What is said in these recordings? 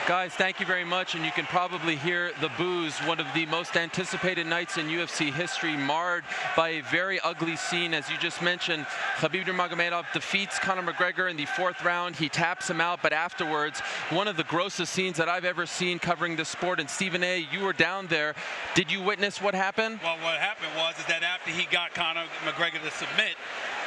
Guys, thank you very much, and you can probably hear the boos. One of the most anticipated nights in UFC history, marred by a very ugly scene. As you just mentioned, Khabib Nurmagomedov defeats Conor McGregor in the 4th round. He taps him out, but afterwards, one of the grossest scenes that I've ever seen covering the sport. And Stephen A., you were down there. Did you witness what happened? Well, what happened was that after he got Conor McGregor to submit,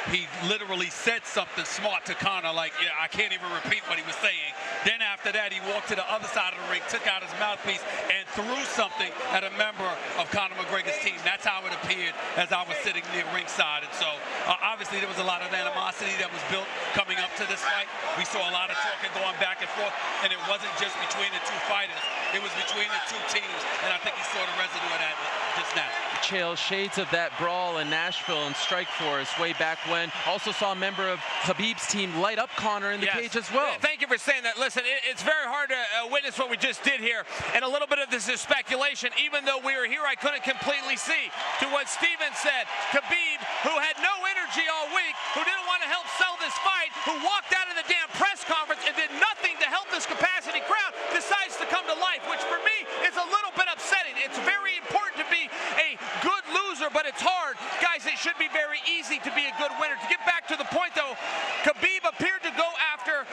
he literally said something smart to Conor, like, yeah, I can't even repeat what he was saying. Then after that, he walked to the other side of the ring, took out his mouthpiece, and threw something at a member of Conor McGregor's team. That's how it appeared as I was sitting near ringside. And so, obviously, there was a lot of animosity that was built coming up to this fight. We saw a lot of talking going back and forth, and it wasn't just between the two fighters. It was between the two teams, and I think he saw the residue of that just now. Chael, shades of that brawl in Nashville and Strikeforce way back when. Also saw a member of Khabib's team light up Conor in the cage as well. Thank you for saying that. Listen, it's very hard to witness what we just did here, and a little bit of this is speculation. Even though we were here, I couldn't completely see. To what Steven said, Khabib, who had no energy all week, who didn't want to help sell this fight, who walked out of the damn press conference and did nothing to help this capacity crowd, decides to come to life, which for me is a little bit upsetting. It's very important to be a good loser, but it's hard. Guys, it should be very easy to be a good winner. To get back to the point, though, Khabib appeared to go after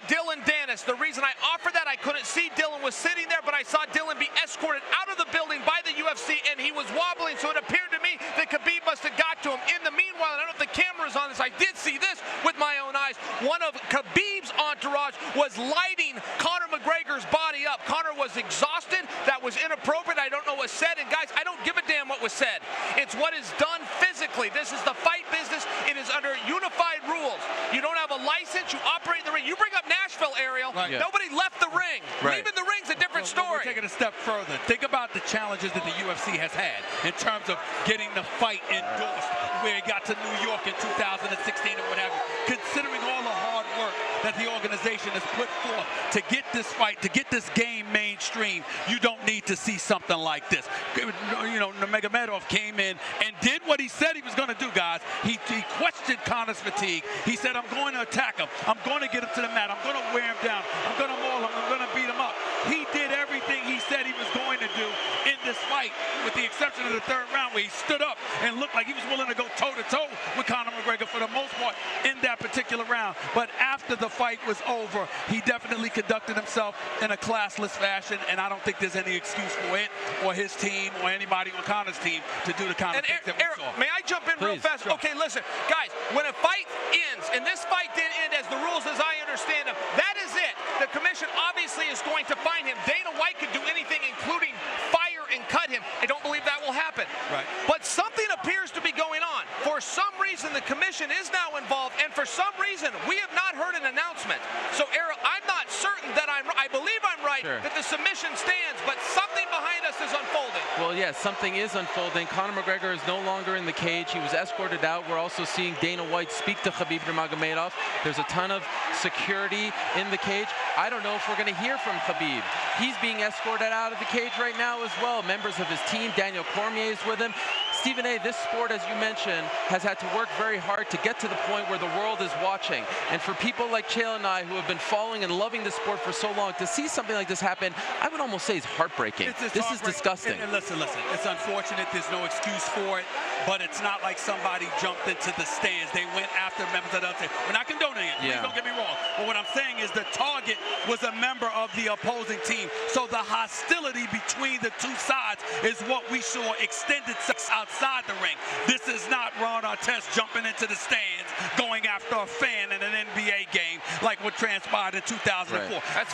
Dylan Dennis. The reason I offered that, I couldn't see Dylan was sitting there, but I saw Dylan be escorted out of the building by the UFC, and he was wobbling, so it appeared to me that Khabib must have got to him. In the meanwhile, I don't know if the camera's on this, I did see this with my own eyes. One of Khabib's entourage was lighting Conor McGregor's body up. Conor was exhausted. That was inappropriate. I don't know what was said, and guys, I don't give a damn what was said. It's what is done physically. This is the fight business. It is under unified rules. You don't have a license. You operate in the ring. You bring up Nashville, Ariel. Right. Yeah. Nobody left the ring. Right. Leaving the ring's a different story. We're taking a step further. Think about the challenges that the UFC has had in terms of getting the fight endorsed, where it got to New York in 2016 or what have you. Considering all the hard work that the organization has put forth to get this fight, to get this game mainstream, you don't need to see something like this. You know, Nurmagomedov came in and did what he said he was going to do, guys. He questioned Conor's fatigue. He said, I'm going to attack him. I'm going to get him to the mat. I'm going to wear him down. I'm going to maul him. I'm going to beat him up. He did everything he said he was going to do in this fight, with the exception of the 3rd round, where he stood up and looked like he was willing to go toe-to-toe with Conor McGregor for the most part in that particular round. But after the fight was over, he definitely conducted himself in a classless fashion, and I don't think there's any excuse for it or his team or anybody on Conor's team to do the kind of things that we saw. May I jump in real fast? Sure. Okay, listen, guys, when a fight ends, and this fight did end as the rules as I understand them, that is it. The commission obviously is going to fine him. Dana White could do anything, including fire and cut him. I don't believe that will happen. Right. But something appears to be going on. For some reason, the commission is now involved, and for some reason, we have not heard an announcement. So, Ariel, I'm not certain that I believe I'm right, sure, that the submission stands, but something behind us is unfolding. Well, yes, something is unfolding. Conor McGregor is no longer in the cage. He was escorted out. We're also seeing Dana White speak to Khabib Nurmagomedov. There's a ton of security in the cage. I don't know if we're going to hear from Khabib. He's being escorted out of the cage right now as well. Members of his team, Daniel Cormier, is with him. Stephen A., this sport, as you mentioned, has had to work very hard to get to the point where the world is watching. And for people like Chael and I, who have been following and loving the sport for so long, to see something like this happen, I would almost say it's heartbreaking. This is disgusting. And listen, it's unfortunate. There's no excuse for it, but it's not like somebody jumped into the stands. They went after members of the other team. We're not condoning it. Please don't get me wrong. But what I'm saying is the target was a member of the opposing team. So the hostility between the two sides is what we saw extended outside the ring. This is not Ron Artest jumping into the stands, going after a fan in an NBA game like what transpired in 2004. Right.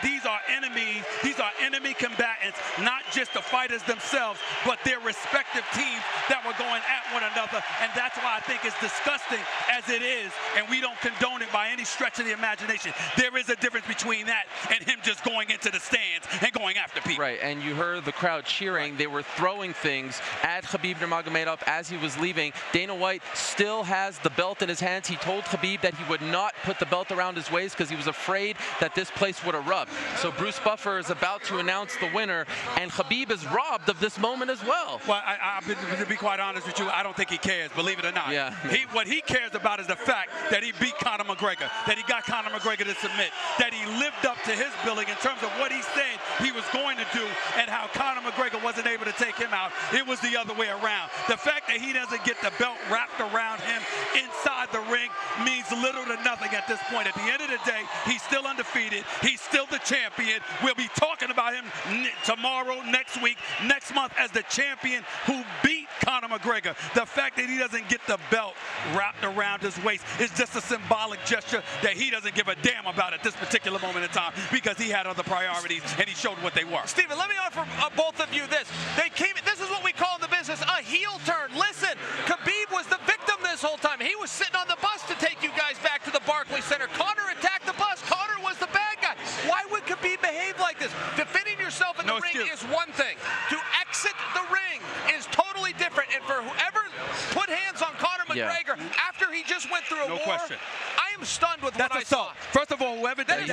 These are enemies. These are enemy combatants, not just the fighters themselves, but their respective teams that were going at one another. And that's why I think it's disgusting as it is, and we don't condone it by any stretch of the imagination. There is a difference between that and him just going into the stands and going after people. Right, and you heard the crowd cheering. They were throwing things at Khabib Nurmagomedov as he was leaving. Dana White still has the belt in his hands. He told Khabib that he would not put the belt around his waist because he was afraid that this place would erupt. So Bruce Buffer is about to announce the winner, and Khabib is robbed of this moment as well. Well, to be quite honest with you, I don't think he cares, believe it or not. Yeah. What he cares about is the fact that he beat Conor McGregor, that he got Conor McGregor to submit, that he lived up to his billing in terms of what he said he was going to do, and how Conor McGregor wasn't able to take him out. It was the other way around. The fact that he doesn't get the belt wrapped around him inside the ring means little to nothing at this point. At the end of the day, he's still undefeated. He's still the champion. We'll be talking about him tomorrow, next week, next month as the champion who beat Conor McGregor. The fact that he doesn't get the belt wrapped around his waist is just a symbolic gesture that he doesn't give a damn about at this particular moment in time, because he had other priorities and he showed what they were. Steven, let me offer both of you this. This is what we call in the business a heel turn. Listen, Khabib was the victim this whole time. He was sitting on the bus to take you guys back to the Barclays Center. Conor attacked the bus. Conor was the bad guy. Why would Khabib behave like this? Defending yourself in the ring is one thing. To exit the ring is totally different. And for whoever put hands on Conor McGregor after he just went through a war, question. I am stunned with what I saw. First of all, whoever did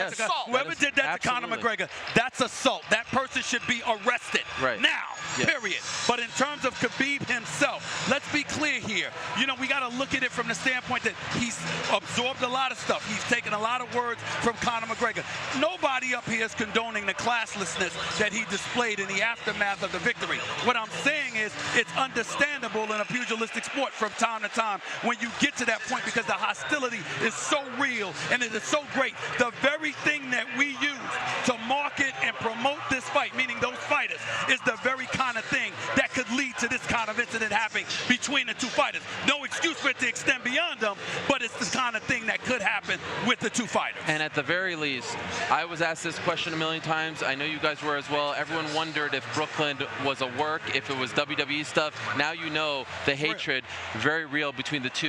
that to Conor McGregor, that's assault. That person should be arrested now, period. But in terms of Khabib himself, let's be clear here. You know, we got to look at it from the standpoint that he's absorbed a lot of stuff. He's taken a lot of words from Conor McGregor. Nobody up here is condoning the classlessness that he displayed in the aftermath of the victory. What I'm saying is it's understandable in a pugilistic sport from time to time when you get to that point, because the hostility is so real and it is so great. The very thing that we use to market and promote this fight, meaning those fighters, is the very kind of thing that could lead to this kind of incident happening between the two fighters. No excuse for it to extend beyond them, but it's the kind of thing that could happen with the two fighters. And at the very least, I was asked this question a million times. I know you guys were as well. Everyone wondered if Brooklyn was a work, if it was WWE stuff. Now you know the hatred, very real between the two.